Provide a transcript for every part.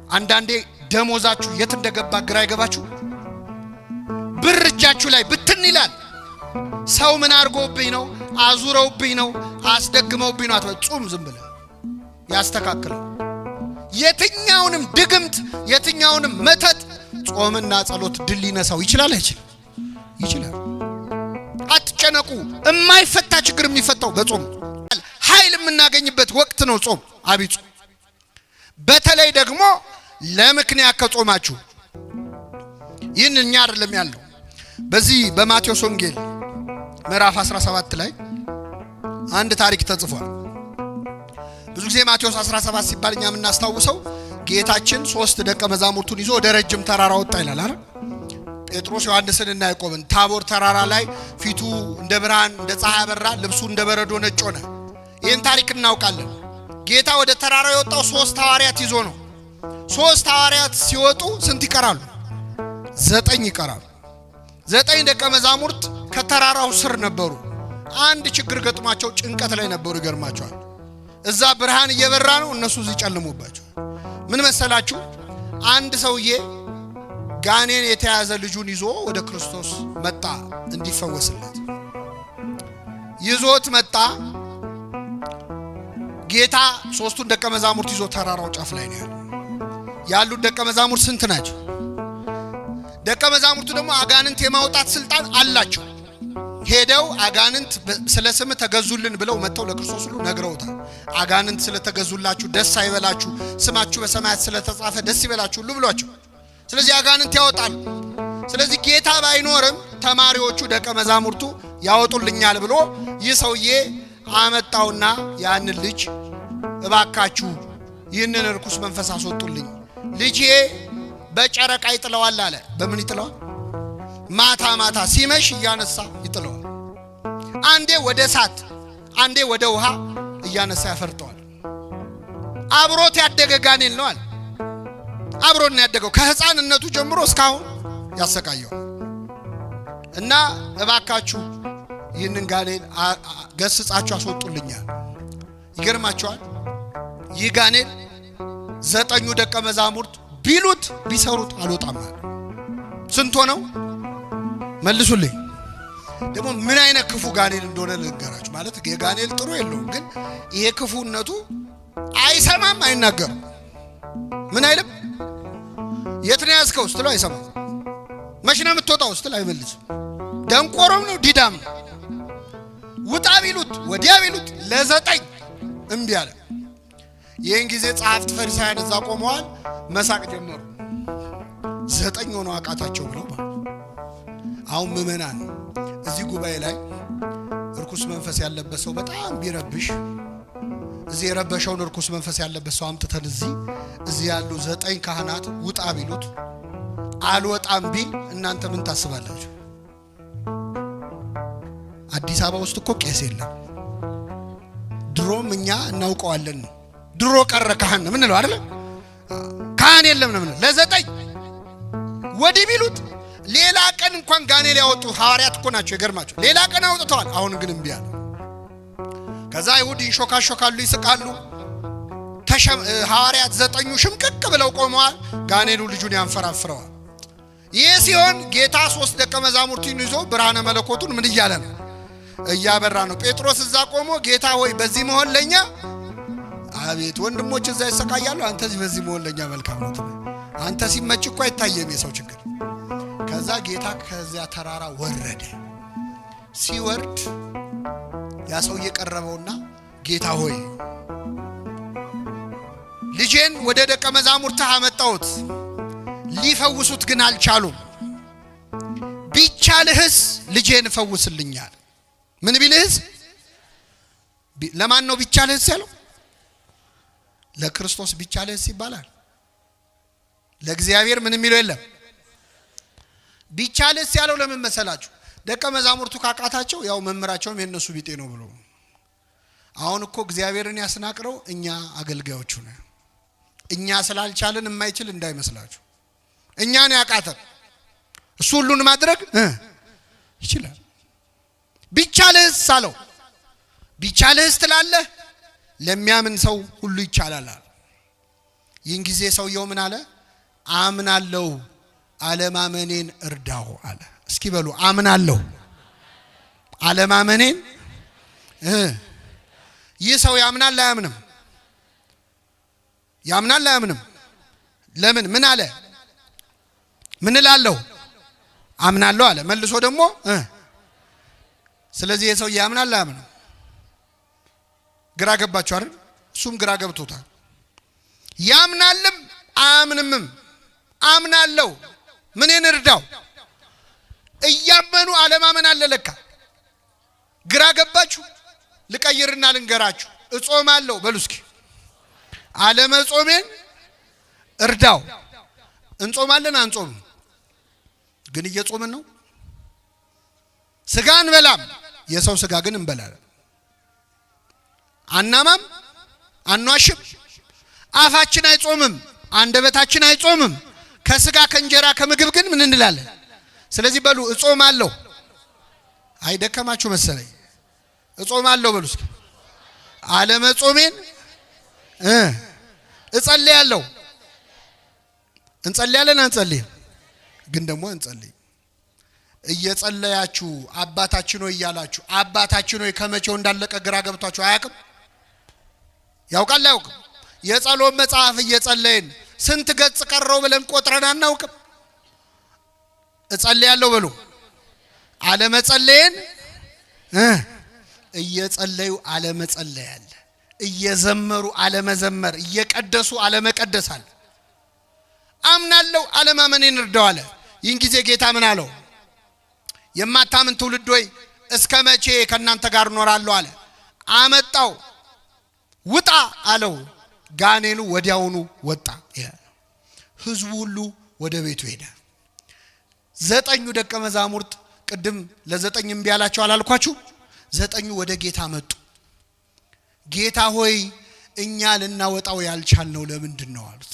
አንዳንዴ ደሞዛችሁ የት እንደገባ ግራ ይገባችሁ። ብር እጃችሁ ላይ ብትን ይላል። ሰው ምን አድርጎብኝ ነው? አዙረውብኝ ነው? አስደግመውብኝ ነው? አትበጹም። ዝም ብለህ ያስተካክለው። የትኛውንም ድግምት የትኛውንም መተት ጾምና ጸሎት ድል ሊነሳው ይችላል አይችልም? ይችላል። አትጨነቁ። የማይፈታ ችግር የሚፈታው በጾም ኃይል የምናገኝበት ወቅት ነው ጾም፣ አብይ ጾም። በተለይ ደግሞ ለምክንያት ከጾማችሁ ይህን እኛ አይደለም ያለው። በዚህ በማቴዎስ ወንጌል ምዕራፍ 17 ላይ አንድ ታሪክ ተጽፏል። ብዙ ጊዜ ማቴዎስ 17 ሲባል እኛ የምናስታውሰው ጌታችን 3 ደቀ መዛሙርቱን ይዞ ወደ ረጅም ተራራ ወጣ ይላል አይደል? ጴጥሮስ ዮሐንስንና ያዕቆብን ታቦር ተራራ ላይ ፊቱ እንደ ብርሃን እንደ ፀሐይ አበራ፣ ልብሱ እንደ በረዶ ነጭ ሆነ። ይህን ታሪክ እናውቃለን። ጌታ ወደ ተራራ የወጣው 3 ሐዋርያት ይዞ ነው። 3 ሐዋርያት ሲወጡ ስንት ይቀራሉ? 9 ይቀራሉ። 9 ደቀ መዛሙርት ከተራራው ስር ነበሩ። አንድ ችግር ገጥሟቸው ጭንቀት ላይ ነበሩ። ይገርማቸዋል። እዛ ብርሃን እየበራ ነው፣ እነሱ እዚህ ጨልሞባቸው። ምን መሰላችሁ? አንድ ሰውዬ ጋኔን የተያዘ ልጁን ይዞ ወደ ክርስቶስ መጣ እንዲፈወስለት። ይዞት መጣ። ጌታ 3ቱን ደቀ መዛሙርት ይዞ ተራራው ጫፍ ላይ ነው ያሉት። ደቀ መዛሙርት ስንት ናቸው? ደቀ መዛሙርቱ ደግሞ አጋንንት የማውጣት ስልጣን አላቸው። ሄደው አጋንንት ስለ ስም ተገዙልን ብለው መጥተው ለክርስቶስ ሁሉ ነግረውታል። አጋንንት ስለተገዙላችሁ ደስ አይበላችሁ፣ ስማችሁ በሰማያት ስለተጻፈ ደስ ይበላችሁ ሁሉ ብሏቸው። ስለዚህ አጋንንት ያወጣሉ። ስለዚህ ጌታ ባይኖርም ተማሪዎቹ ደቀ መዛሙርቱ ያወጡልኛል ብሎ ይህ ሰውዬ አመጣውና ያንን ልጅ እባካችሁ ይህንን ርኩስ መንፈስ አስወጡልኝ፣ ልጄ በጨረቃ ይጥለዋል አለ። በምን ይጥለዋል? ማታ ማታ ሲመሽ እያነሳ ይጥለዋል። አንዴ ወደ እሳት አንዴ ወደ ውሃ እያነሳ ያፈርጠዋል። አብሮት ያደገ ጋኔል ነው አለ። አብሮት ነው ያደገው ከህፃንነቱ ጀምሮ እስካሁን ያሰቃየው እና እባካችሁ ይህንን ጋኔል ገስጻችሁ አስወጡልኛል። ይገርማችኋል። ይህ ጋኔል 9 ደቀ መዛሙርት ቢሉት ቢሰሩት አልወጣም አለ። ስንት ሆነው? መልሱልኝ። ደግሞ ምን አይነት ክፉ ጋኔል እንደሆነ ልንገራችሁ። ማለት የጋኔል ጥሩ የለውም፣ ግን ይሄ ክፉነቱ አይሰማም፣ አይናገርም። ምን አይልም። የት ነው ያዝከው ስትለው አይሰማም። መች ነው የምትወጣው ስትል አይመልስም። ደንቆሮም ነው፣ ዲዳም ነው። ውጣ ቢሉት ወዲያ ቢሉት ለ9 እምቢ አለ። ይህን ጊዜ ጸሐፍት ፈሪሳውያን እዛ ቆመዋል፣ መሳቅ ጀመሩ። 9 ሆነው አቃታቸው ብለው። አሁን ምዕመናን እዚህ ጉባኤ ላይ እርኩስ መንፈስ ያለበት ሰው በጣም ቢረብሽ፣ እዚህ የረበሸውን እርኩስ መንፈስ ያለበት ሰው አምጥተን እዚህ ያሉ 9 ካህናት ውጣ ቢሉት አልወጣም ቢል እናንተ ምን ታስባላችሁ? አዲስ አበባ ውስጥ እኮ ቄስ የለም። ድሮም እኛ እናውቀዋለን። ድሮ ቀረ ካህን ምን ነው አይደል? ካህን የለም ነው ለ9 ወዲህ ቢሉት ሌላ ቀን እንኳን ጋኔል ያወጡ ሐዋርያት እኮ ናቸው። ይገርማቸው። ሌላ ቀን አውጥተዋል። አሁን ግን እምቢ አለ። ከዛ ይሁድ ይሾካሾካሉ፣ ይስቃሉ። ሐዋርያት 9 ሽምቅቅ ብለው ቆመዋል። ጋኔሉ ልጁን ያንፈራፍረዋል። ይህ ሲሆን ጌታ 3 ደቀ መዛሙርቱን ይዞ ብርሃነ መለኮቱን ምን እያለ ነው? እያበራ ነው። ጴጥሮስ እዛ ቆሞ ጌታ ሆይ በዚህ መሆን ለኛ፣ አቤት ወንድሞች እዛ ይሰቃያሉ፣ አንተ በዚህ መሆን ለኛ መልካም ነው። አንተ ሲመች እኮ አይታየም የሰው ችግር። ከዛ ጌታ ከዚያ ተራራ ወረደ። ሲወርድ ያ ሰው እየቀረበውና ጌታ ሆይ ልጄን ወደ ደቀ መዛሙርት አመጣሁት፣ ሊፈውሱት ግን አልቻሉም። ቢቻልህስ ልጄን ፈውስልኛል። ምን ቢልህስ? ለማን ነው ቢቻልህስ ያለው? ለክርስቶስ ቢቻልህስ ይባላል። ለእግዚአብሔር ምን የሚለው የለም። ቢቻልህስ ያለው ለምን መሰላችሁ? ደቀ መዛሙርቱ ካቃታቸው ያው መምራቸውም የነሱ ቢጤ ነው ብሎ። አሁን እኮ እግዚአብሔርን ያስናቅረው እኛ አገልጋዮቹ ነን። እኛ ስላልቻልን የማይችል እንዳይመስላችሁ። እኛን ያቃተን እሱ ሁሉን ማድረግ ይችላል። ቢቻልህስ አለው። ቢቻልህስ ትላለህ፣ ለሚያምን ሰው ሁሉ ይቻላል። ይህን ጊዜ ሰውየው ምን አለ? አምናለሁ አለማመኔን እርዳው አለ። እስኪ በሉ አምናለሁ አለማመኔን። ይህ ሰው ያምናል አያምንም? ያምናል አያምንም? ለምን? ምን አለ? ምን እላለሁ? አምናለሁ አለ። መልሶ ደግሞ ስለዚህ የሰው ያምናል አያምንም? ግራ ገባችሁ አይደል? እሱም ግራ ገብቶታል። ያምናልም አያምንምም። አምናለሁ ምንን እርዳው? እያመኑ አለማመን አለ ለካ። ግራ ገባችሁ? ልቀይርና ልንገራችሁ። እጾማለሁ በሉ እስኪ አለመጾሜን እርዳው። እንጾማለን አንጾምም? ግን እየጾምን ነው። ስጋ እንበላም፣ የሰው ስጋ ግን እንበላለን። አናማም፣ አንዋሽም፣ አፋችን አይጾምም፣ አንደበታችን አይጾምም። ከስጋ ከእንጀራ ከምግብ ግን ምን እንላለን? ስለዚህ በሉ እጾማለሁ። አይደከማችሁ መሰለኝ። እጾማለሁ በሉ እስኪ አለመጾሜን እጸልያለሁ። እንጸልያለን አንጸልይም? ግን ደግሞ እንጸልይ። እየጸለያችሁ አባታችን ሆይ እያላችሁ አባታችን ሆይ ከመቼው እንዳለቀ ግራ ገብቷችሁ አያውቅም? ያውቃል አያውቅም? የጸሎት መጽሐፍ እየጸለይን ስንት ገጽ ቀረው ብለን ቆጥረን አናውቅም? እጸልያለሁ በሉ። አለመጸለይን እየጸለዩ አለመጸለይ አለ። እየዘመሩ አለመዘመር፣ እየቀደሱ አለመቀደስ አለ። አምናለሁ አለማመኔን እርዳው አለ። ይህን ጊዜ ጌታ ምን አለው? የማታምን ትውልድ ሆይ እስከ መቼ ከእናንተ ጋር እኖራለሁ አለ። አመጣው፣ ውጣ አለው። ጋኔኑ ወዲያውኑ ወጣ። ህዝቡ ሁሉ ወደ ቤቱ ሄደ። 9 ደቀ መዛሙርት ቅድም ለ9 እምቢ አላቸው አላልኳችሁ? 9 ወደ ጌታ መጡ። ጌታ ሆይ እኛ ልናወጣው ያልቻልነው ለምንድን ነው አሉት።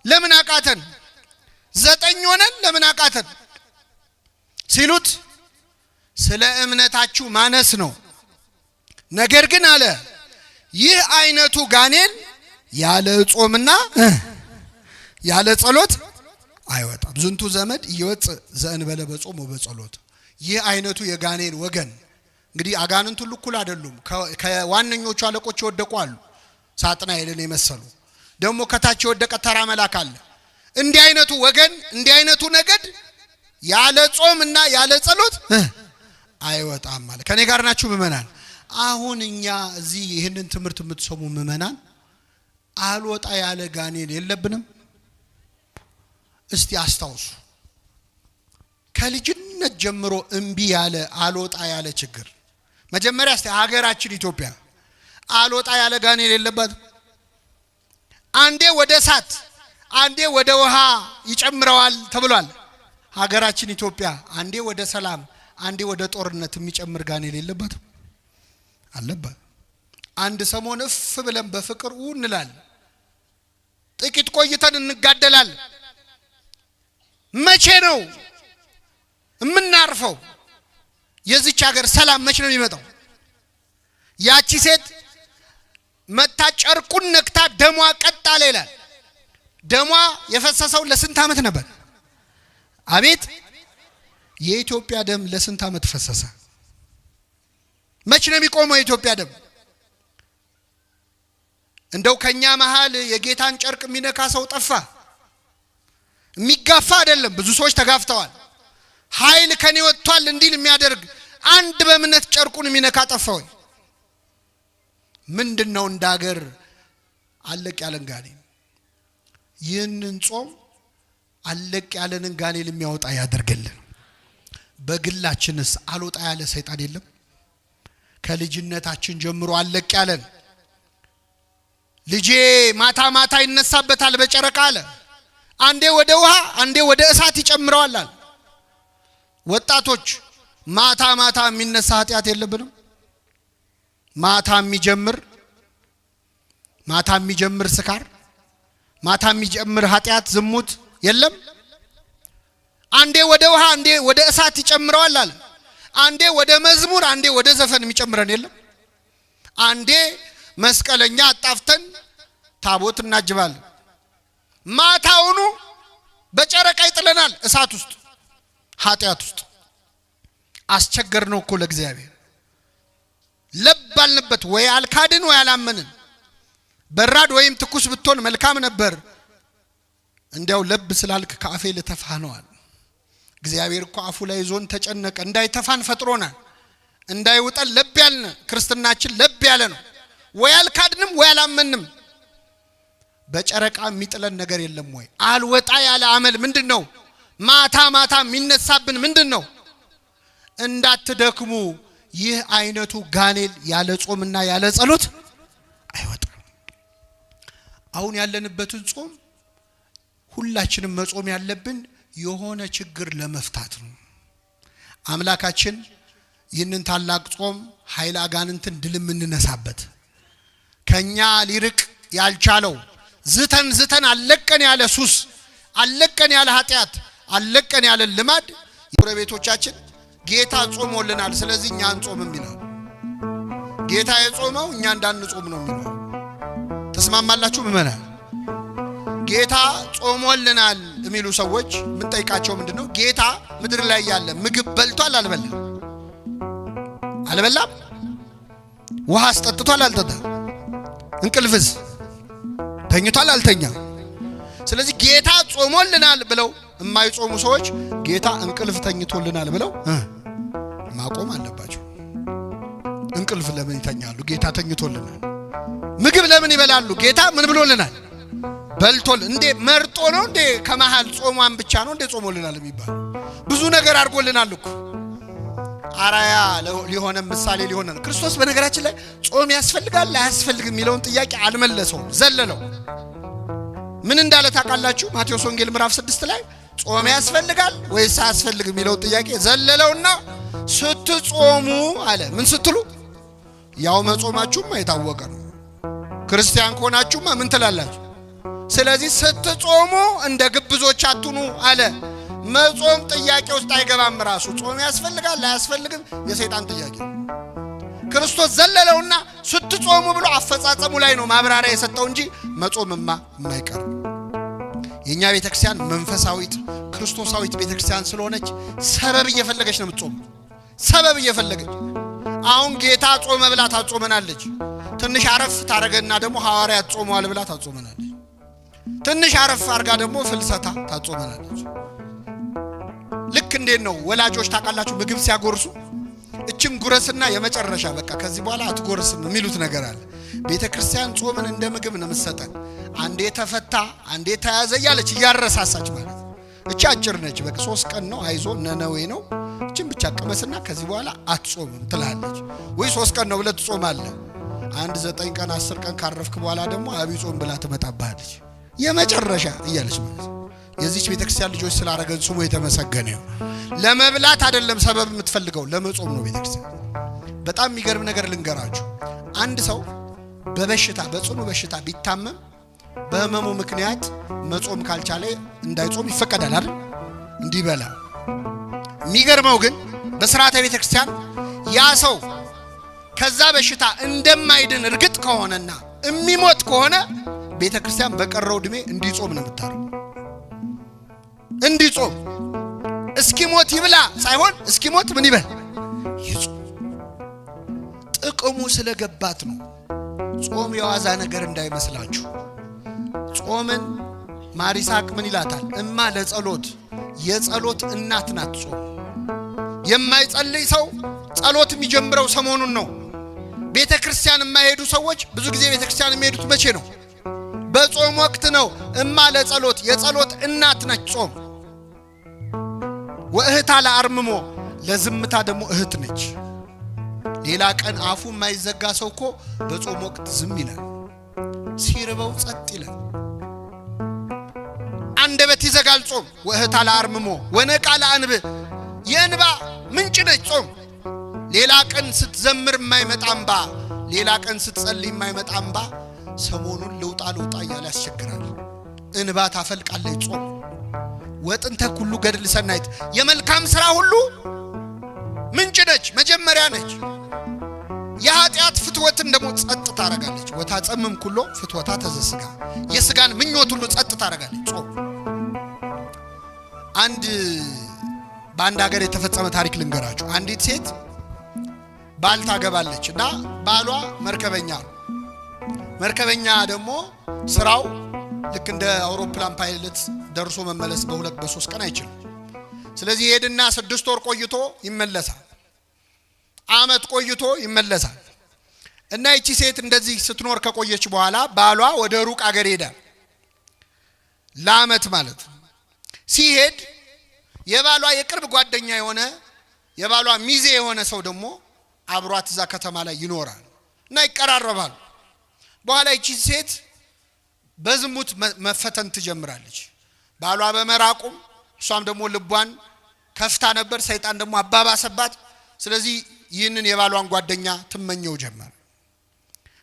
ለምን አቃተን? 9 ሆነን ለምን አቃተን ሲሉት ስለ እምነታችሁ ማነስ ነው። ነገር ግን አለ ይህ አይነቱ ጋኔን ያለ ጾምና ያለ ጸሎት አይወጣም። ዝንቱ ዘመድ ይወጥ ዘእንበለ በጾም ወበጸሎት። ይህ አይነቱ የጋኔን ወገን እንግዲህ አጋንንቱ ሁሉ እኩል አይደሉም። ከዋነኞቹ አለቆች የወደቁ አሉ፣ ሳጥናኤልን የመሰሉ ደግሞ ከታች የወደቀ ተራ መልአክ አለ። እንዲህ አይነቱ ወገን እንዲህ አይነቱ ነገድ ያለ ጾምና ያለ ጸሎት አይወጣም ማለት። ከኔ ጋር ናችሁ ምእመናን? አሁን እኛ እዚህ ይህንን ትምህርት የምትሰሙ ምእመናን አልወጣ ያለ ጋኔን የለብንም? እስቲ አስታውሱ። ከልጅነት ጀምሮ እምቢ ያለ አልወጣ ያለ ችግር መጀመሪያ እስቲ ሀገራችን ኢትዮጵያ አልወጣ ያለ ጋኔን የለባት? አንዴ ወደ እሳት አንዴ ወደ ውሃ ይጨምረዋል ተብሏል። ሀገራችን ኢትዮጵያ አንዴ ወደ ሰላም አንዴ ወደ ጦርነት የሚጨምር ጋኔን የለባት? አለባት። አንድ ሰሞን እፍ ብለን በፍቅር እንላለን፣ ጥቂት ቆይተን እንጋደላለን። መቼ ነው የምናርፈው? የዚች ሀገር ሰላም መቼ ነው የሚመጣው? ያቺ ሴት መታ ጨርቁን ነክታ ደሟ ቀጥ አለ ይላል። ደሟ የፈሰሰው ለስንት ዓመት ነበር? አቤት! የኢትዮጵያ ደም ለስንት ዓመት ፈሰሰ? መቼ ነው የሚቆመው የኢትዮጵያ ደም? እንደው ከኛ መሃል የጌታን ጨርቅ የሚነካ ሰው ጠፋ? የሚጋፋ አይደለም፣ ብዙ ሰዎች ተጋፍተዋል። ኃይል ከኔ ወጥቷል እንዲል የሚያደርግ አንድ በእምነት ጨርቁን የሚነካ ጠፋ ወይ? ምንድነው እንደ ሀገር አለቅ ያለን ጋኔን? ይህንን ጾም አለቅ ያለንን ጋኔን የሚያወጣ ያደርገልን። በግላችንስ አልወጣ ያለ ሰይጣን የለም? ከልጅነታችን ጀምሮ አለቅ ያለን ልጄ ማታ ማታ ይነሳበታል በጨረቃ አለ። አንዴ ወደ ውሃ አንዴ ወደ እሳት ይጨምረዋል አለ። ወጣቶች ማታ ማታ የሚነሳ ኃጢአት የለብንም? ማታ የሚጀምር ስካር፣ ማታ የሚጀምር ኃጢአት ዝሙት የለም? አንዴ ወደ ውሃ አንዴ ወደ እሳት ይጨምረዋል አለ። አንዴ ወደ መዝሙር አንዴ ወደ ዘፈን የሚጨምረን የለም? አንዴ መስቀለኛ አጣፍተን ታቦት እናጅባለን። ማታውኑ በጨረቃ ይጥለናል እሳት ውስጥ ኃጢአት ውስጥ። አስቸገርነው እኮ ለእግዚአብሔር። ለባልንበት ወይ አልካድን ወይ አላመንን። በራድ ወይም ትኩስ ብትሆን መልካም ነበር፣ እንዲያው ለብ ስላልክ ከአፌ ልተፋህ ነው አለ። እግዚአብሔር እኮ አፉ ላይ ዞን ተጨነቀ። እንዳይተፋን ፈጥሮናል። እንዳይውጠን ለብ ያልን ክርስትናችን ለብ ያለ ነው። ወይ አልካድንም ወይ አላመንም። በጨረቃ የሚጥለን ነገር የለም ወይ? አልወጣ ያለ አመል ምንድነው? ማታ ማታ የሚነሳብን ምንድነው? እንዳትደክሙ ይህ አይነቱ ጋኔል ያለ ጾምና ያለ ጸሎት አይወጣም። አሁን ያለንበትን ጾም ሁላችንም መጾም ያለብን የሆነ ችግር ለመፍታት ነው። አምላካችን ይህንን ታላቅ ጾም ኃይለ አጋንንትን ድል የምንነሳበት ከኛ ሊርቅ ያልቻለው ዝተን አለቀን ያለ ሱስ፣ አለቀን ያለ ኃጢአት፣ አለቀን ያለ ልማድ የጎረቤቶቻችን ጌታ ጾሞልናል ስለዚህ እኛ አንጾምም ይላል። ጌታ የጾመው እኛ እንዳንጾም ነው የሚለው። ተስማማላችሁ ምእመናን? ጌታ ጾሞልናል የሚሉ ሰዎች ምን ጠይቃቸው ምንድነው? ጌታ ምድር ላይ ያለ ምግብ በልቷል አልበላም? አልበላም? ውሃ አስጠጥቷል አልጠጣም? እንቅልፍስ ተኝቷል አልተኛም? ስለዚህ ጌታ ጾሞልናል ብለው የማይጾሙ ሰዎች ጌታ እንቅልፍ ተኝቶልናል ብለው ማቆም አለባቸው። እንቅልፍ ለምን ይተኛሉ? ጌታ ተኝቶልናል። ምግብ ለምን ይበላሉ? ጌታ ምን ብሎልናል? በልቶል። እንዴ መርጦ ነው እንዴ? ከመሃል ጾሟን ብቻ ነው እንዴ ጾሞልናል የሚባል? ብዙ ነገር አድርጎልናል እኮ። አራያ ሊሆነ ምሳሌ ሊሆነ ክርስቶስ በነገራችን ላይ ጾም ያስፈልጋል አያስፈልግም የሚለውን ጥያቄ አልመለሰውም፣ ዘለለው። ምን እንዳለ ታውቃላችሁ? ማቴዎስ ወንጌል ምዕራፍ 6 ላይ ጾም ያስፈልጋል ወይስ አያስፈልግም የሚለውን ጥያቄ ዘለለውና ስትጾሙ አለ። ምን ስትሉ? ያው መጾማችሁማ የታወቀ ነው። ክርስቲያን ከሆናችሁማ ምን ትላላችሁ? ስለዚህ ስትጾሙ እንደ ግብዞች አትኑ አለ። መጾም ጥያቄ ውስጥ አይገባም። ራሱ ጾም ያስፈልጋል አያስፈልግም የሰይጣን ጥያቄ። ክርስቶስ ዘለለውና ስትጾሙ ብሎ አፈጻጸሙ ላይ ነው ማብራሪያ የሰጠው እንጂ መጾምማ የማይቀር። የኛ ቤተክርስቲያን መንፈሳዊት ክርስቶሳዊት ቤተክርስቲያን ስለሆነች ሰበብ እየፈለገች ነው የምትጾም። ሰበብ እየፈለገች አሁን ጌታ ጾመ ብላ ታጾመናለች። ትንሽ አረፍ ታረገና ደግሞ ሐዋርያት ጾመዋል ብላ ታጾመናለች። ትንሽ አረፍ አርጋ ደግሞ ፍልሰታ ታጾመናለች። ልክ እንዴት ነው ወላጆች ታውቃላችሁ ምግብ ሲያጎርሱ እቺን ጉረስና የመጨረሻ በቃ ከዚህ በኋላ አትጎርስም የሚሉት ነገር አለ። ቤተክርስቲያን ጾምን እንደ ምግብ ነው የምትሰጠን። አንዴ ተፈታ አንዴ ተያዘ እያለች እያረሳሳች ማለት ነው። እቺ አጭር ነች። በቃ 3 ቀን ነው አይዞ ነነዌ ነው እቺን ብቻ ቀመስና ከዚህ በኋላ አትጾምም ትላለች። ወይ 3 ቀን ነው ብለህ ትጾማለህ። 9 ቀን 10 ቀን ካረፍክ በኋላ ደግሞ አብይ ጾም ብላ ትመጣባለች የመጨረሻ እያለች ማለት ነው። የዚች ቤተክርስቲያን ልጆች ስላረገን ስሙ የተመሰገነ ነው። ለመብላት አይደለም ሰበብ የምትፈልገው ለመጾም ነው ቤተክርስቲያን። በጣም የሚገርም ነገር ልንገራችሁ። አንድ ሰው በበሽታ በጽኑ በሽታ ቢታመም በህመሙ ምክንያት መጾም ካልቻለ እንዳይጾም ይፈቀዳል አይደል? እንዲበላ። የሚገርመው ግን በሥርዓተ ቤተክርስቲያን ያ ሰው ከዛ በሽታ እንደማይድን እርግጥ ከሆነና የሚሞት ከሆነ ቤተክርስቲያን በቀረው ዕድሜ እንዲጾም ነው የምታረው። እንዲጾም እስኪሞት ይብላ ሳይሆን እስኪሞት ምን ይበል? ይጾም። ጥቅሙ ስለገባት ነው። ጾም የዋዛ ነገር እንዳይመስላችሁ። ጾምን ማሪሳቅ ምን ይላታል? እማ ለጸሎት የጸሎት እናት ናት ጾም። የማይጸልይ ሰው ጸሎት የሚጀምረው ሰሞኑን ነው። ቤተክርስቲያን የማይሄዱ ሰዎች ብዙ ጊዜ ቤተክርስቲያን የሚሄዱት መቼ ነው? በጾም ወቅት ነው። እማ ለጸሎት የጸሎት እናት ነች ጾም። ወእህታ ለአርምሞ ለዝምታ ደግሞ እህት ነች። ሌላ ቀን አፉ የማይዘጋ ሰው እኮ በጾም ወቅት ዝም ይላል፣ ሲርበው ጸጥ ይላል። አንደበት ይዘጋል ጾም። ወእህታ ለአርምሞ ወነቃ ለአንብ የእንባ ምንጭ ነች ጾም። ሌላ ቀን ስትዘምር የማይመጣ እንባ፣ ሌላ ቀን ስትጸልይ የማይመጣ እንባ ሰሞኑን ልውጣ እያለ ያስቸግራል። እንባ ታፈልቃለች ጾም። ወጥንተ ሁሉ ገድል ሰናይት የመልካም ሥራ ሁሉ ምንጭ ነች፣ መጀመሪያ ነች። የኃጢአት ፍቱ ፍትወትን ደግሞ ጸጥ ታረጋለች። ወታጸምም ኩሎ ፍትወታ ተዘስጋ የስጋን ምኞት ሁሉ ጸጥ ታረጋለች ጾም። በአንድ ሀገር የተፈጸመ ታሪክ ልንገራችሁ። አንዲት ሴት ባል ታገባለችና ባሏ መርከበኛ ደግሞ ስራው ልክ እንደ አውሮፕላን ፓይለት ደርሶ መመለስ በሁለት በሶስት ቀን አይችልም። ስለዚህ ሄድና 6 ወር ቆይቶ ይመለሳል፣ አመት ቆይቶ ይመለሳል። እና እቺ ሴት እንደዚህ ስትኖር ከቆየች በኋላ ባሏ ወደ ሩቅ ሀገር ሄዳል፣ ለአመት ማለት ሲሄድ የባሏ የቅርብ ጓደኛ የሆነ የባሏ ሚዜ የሆነ ሰው ደግሞ አብሯት እዛ ከተማ ላይ ይኖራል እና ይቀራረባሉ። በኋላ እቺ ሴት በዝሙት መፈተን ትጀምራለች። ባሏ በመራቁም እሷም ደግሞ ልቧን ከፍታ ነበር፣ ሰይጣን ደግሞ አባባሰባት። ስለዚህ ይህንን የባሏን ጓደኛ ትመኘው ጀመር።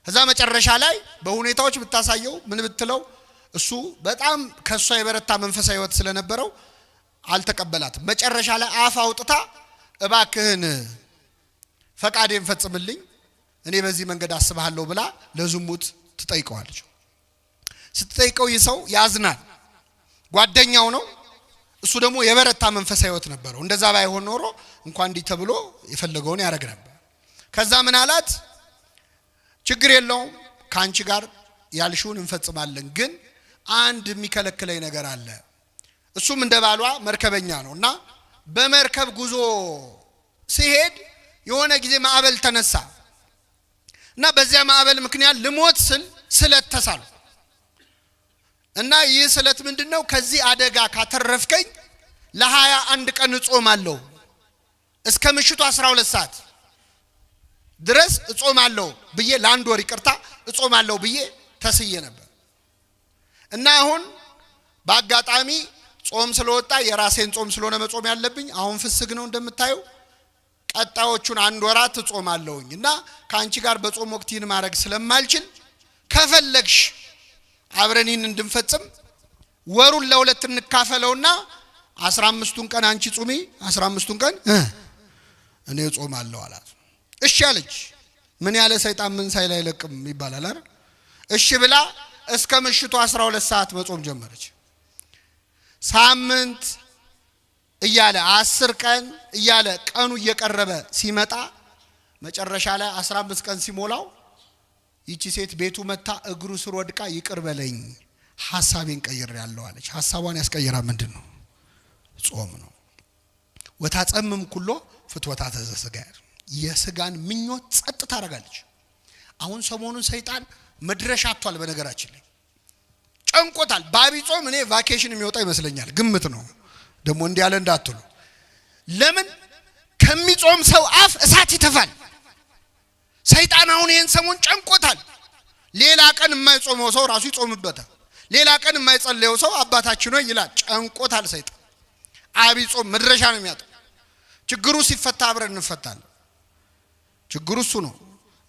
ከዛ መጨረሻ ላይ በሁኔታዎች ብታሳየው ምን ብትለው እሱ በጣም ከሷ የበረታ መንፈሳዊ ህይወት ስለነበረው አልተቀበላትም። መጨረሻ ላይ አፍ አውጥታ እባክህን ፈቃዴን ፈጽምልኝ፣ እኔ በዚህ መንገድ አስባለሁ ብላ ለዝሙት ትጠይቀዋለች። ስትጠይቀው ይህ ሰው ያዝናል፣ ጓደኛው ነው። እሱ ደግሞ የበረታ መንፈሳዊ ህይወት ነበረው። እንደዛ ባይሆን ኖሮ እንኳን እንዲህ ተብሎ የፈለገውን ያደርግ ነበር። ከዛ ምን አላት? ችግር የለውም ካንቺ ጋር ያልሽውን እንፈጽማለን፣ ግን አንድ የሚከለክለኝ ነገር አለ። እሱም እንደ ባሏ መርከበኛ ነውና በመርከብ ጉዞ ሲሄድ የሆነ ጊዜ ማዕበል ተነሳ እና በዚያ ማዕበል ምክንያት ልሞት ስል ስለት ተሳሉ እና ይህ ስለት ምንድነው? ከዚህ አደጋ ካተረፍከኝ ለ21 ቀን እጾማለሁ፣ እስከ ምሽቱ 12 ሰዓት ድረስ እጾማለሁ ብዬ ለአንድ ወር ይቅርታ እጾማለሁ ብዬ ተስዬ ነበር እና አሁን በአጋጣሚ ጾም ስለወጣ የራሴን ጾም ስለሆነ መጾም ያለብኝ አሁን ፍስግ ነው እንደምታዩ። ቀጣዮቹን 1 ወራት እጾማለሁኝ እና ካንቺ ጋር በጾም ወቅት ይህን ማድረግ ስለማልችል ከፈለግሽ አብረን እንድንፈጽም ወሩን ለሁለት እንካፈለውና 15ቱን ቀን አንቺ ጾሚ፣ 15ቱን ቀን እኔ ጾማለሁ አላት። እሺ አለች። ምን ያለ ሰይጣን ምን ሳይል አይለቅም ይባላል አይደል? እሺ ብላ እስከ ምሽቱ 12 ሰዓት መጾም ጀመረች። ሳምንት እያለ 10 ቀን እያለ ቀኑ እየቀረበ ሲመጣ መጨረሻ ላይ 15 ቀን ሲሞላው ይቺ ሴት ቤቱ መታ እግሩ ስር ወድቃ ይቅር በለኝ ሐሳቤን ቀይሬያለሁ አለች። ሐሳቧን ያስቀየራ ምንድነው? ጾም ነው። ወታጸምም ኩሎ ፍትወታ ተዘስጋ የስጋን ምኞት ጸጥ ታረጋለች። አሁን ሰሞኑን ሰይጣን መድረሻ አጥቷል። በነገራችን ላይ ጨንቆታል። በአብይ ጾም እኔ ቫኬሽን የሚወጣ ይመስለኛል፣ ግምት ነው ደግሞ እንዲህ ያለ እንዳትሉ። ለምን ከሚጾም ሰው አፍ እሳት ይተፋል። ሰይጣን አሁን ይሄን ሰሞን ጨንቆታል። ሌላ ቀን የማይጾመው ሰው ራሱ ይጾምበታል። ሌላ ቀን የማይጸልየው ሰው አባታችን ሆይ ይላል። ጨንቆታል ሰይጣን። አብይ ጾም መድረሻ ነው የሚያጣው። ችግሩ ሲፈታ አብረን እንፈታለን። ችግሩ እሱ ነው።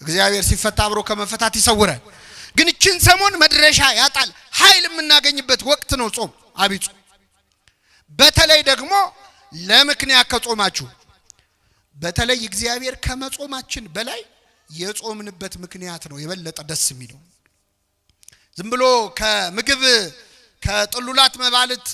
እግዚአብሔር ሲፈታ አብሮ ከመፈታት ይሰውራል። ግን እቺን ሰሞን መድረሻ ያጣል። ኃይል የምናገኝበት ወቅት ነው ጾም፣ አብይ ጾም። በተለይ ደግሞ ለምክንያት ከጾማችሁ በተለይ እግዚአብሔር ከመጾማችን በላይ የጾምንበት ምክንያት ነው የበለጠ ደስ የሚለው። ዝም ብሎ ከምግብ ከጥሉላት መባልት